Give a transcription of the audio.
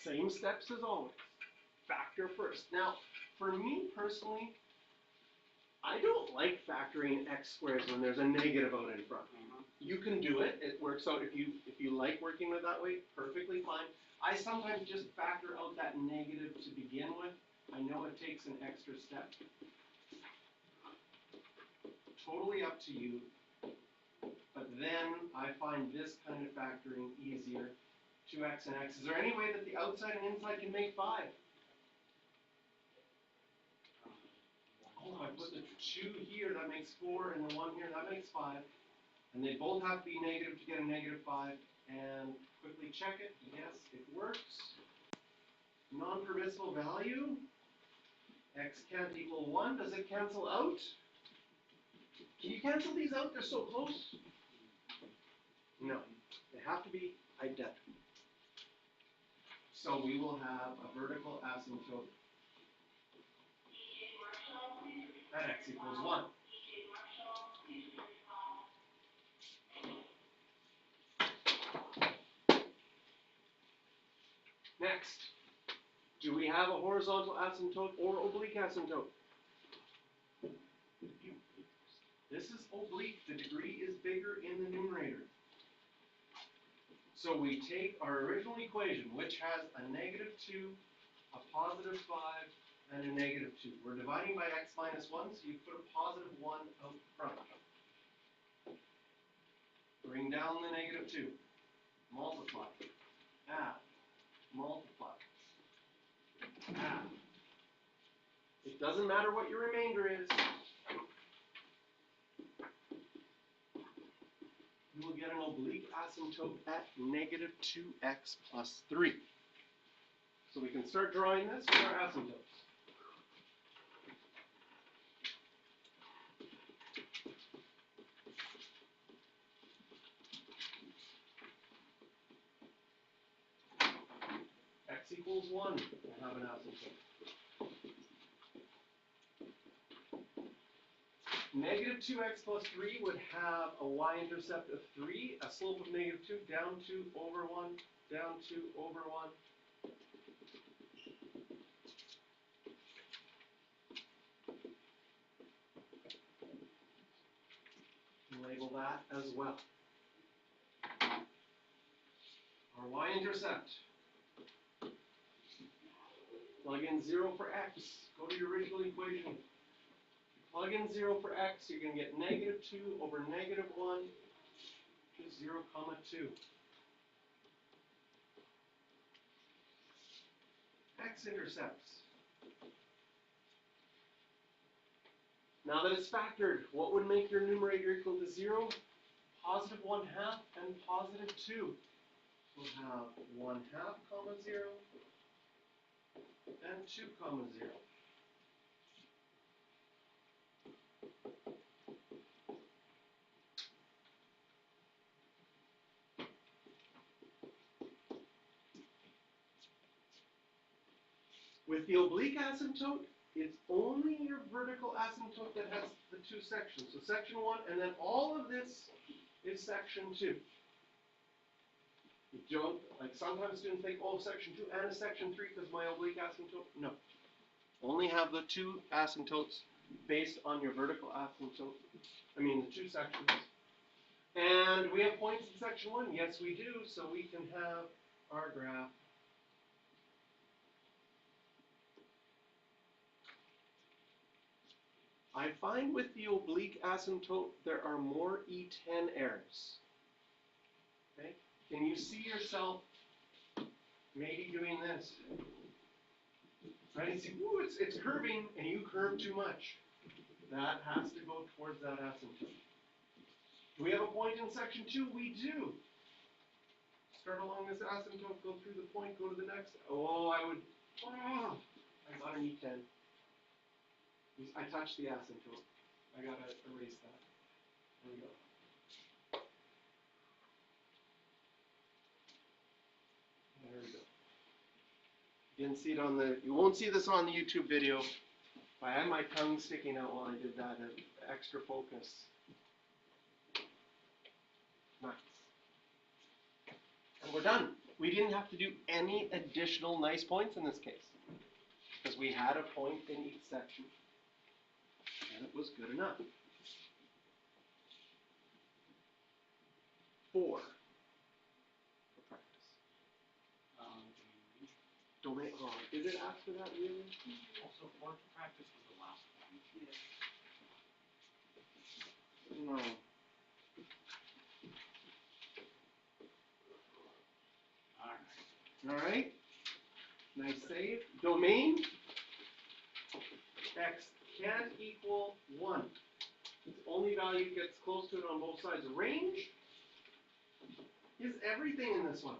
Same steps as always. Factor first. Now, for me personally, I don't like factoring x squares when there's a negative out in front. You can do it. It works out. If you like working with it that way, perfectly fine. I sometimes just factor out that negative to begin with. I know it takes an extra step. Totally up to you. But then I find this kind of factoring easier. 2x and x. Is there any way that the outside and inside can make 5? Oh, I put the 2 here, that makes 4, and the 1 here, that makes 5. And they both have to be negative to get a negative 5. And quickly check it. Yes, it works. Non-permissible value. X can't equal 1. Does it cancel out? Can you cancel these out? They're so close. No. They have to be identical. So we will have a vertical asymptote at x equals 1. Next, do we have a horizontal asymptote or oblique asymptote? This is oblique. The degree is bigger in the numerator. So we take our original equation, which has a negative 2, a positive 5, and a negative 2. We're dividing by x minus 1, so you put a positive 1 out front. Bring down the negative 2. Multiply. Add. Multiply. Add. It doesn't matter what your remainder is. You will get an oblique asymptote at negative 2x plus 3. So we can start drawing this with our asymptotes. X equals 1, we'll have an asymptote. Negative 2x plus 3 would have a y-intercept of 3, a slope of negative 2, down 2 over 1, down 2 over 1. Label that as well. Our y-intercept. Plug in 0 for x. Go to your original equation. Plug in 0 for x, you're going to get negative 2 over negative 1 to 0, 2. X-intercepts. Now that it's factored, what would make your numerator equal to 0? Positive 1/2 and positive 2. We'll have 1/2, 0 and 2, 0. With the oblique asymptote, it's only your vertical asymptote that has the 2 sections. So section 1, and then all of this is section 2. You don't, like sometimes students think, oh, section 2 and a section 3 because my oblique asymptote. No. Only have the 2 asymptotes based on your vertical asymptote. I mean, the 2 sections. And we have points in section 1. Yes, we do. So we can have our graph. I find with the oblique asymptote, there are more E10 errors. Okay? Can you see yourself maybe doing this? Right? You see, ooh, it's curving, and you curve too much. That has to go towards that asymptote. Do we have a point in section 2? We do. Start along this asymptote, go through the point, go to the next. Oh, I got an E10. I touched the asymptote. I gotta erase that. There we go. There we go. You didn't see it on the, you won't see this on the YouTube video. I had my tongue sticking out while I did that, extra focus. Nice. And we're done. We didn't have to do any additional nice points in this case, because we had a point in each section, and it was good enough. 4 for practice. Domain. Oh, is it after that really? Also, 4 for practice was the last one. No. Alright. All right. Nice save. Domain. X can't equal 1. Its only value gets close to it on both sides. Range is everything in this one.